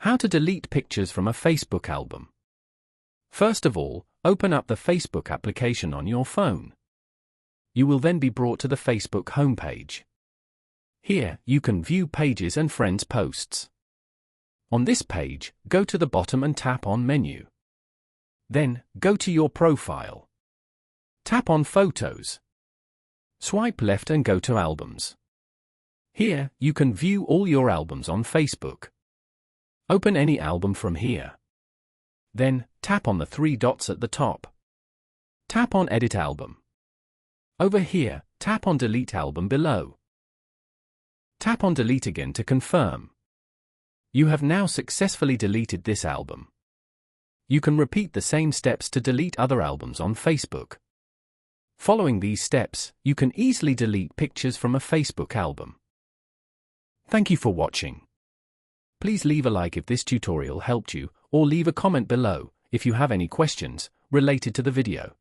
How to delete pictures from a Facebook album. First of all, open up the Facebook application on your phone. You will then be brought to the Facebook homepage. Here, you can view pages and friends' posts. On this page, go to the bottom and tap on Menu. Then, go to your profile. Tap on Photos. Swipe left and go to Albums. Here, you can view all your albums on Facebook. Open any album from here. Then, tap on the three dots at the top. Tap on Edit Album. Over here, tap on Delete Album below. Tap on Delete again to confirm. You have now successfully deleted this album. You can repeat the same steps to delete other albums on Facebook. Following these steps, you can easily delete pictures from a Facebook album. Thank you for watching. Please leave a like if this tutorial helped you, or leave a comment below if you have any questions related to the video.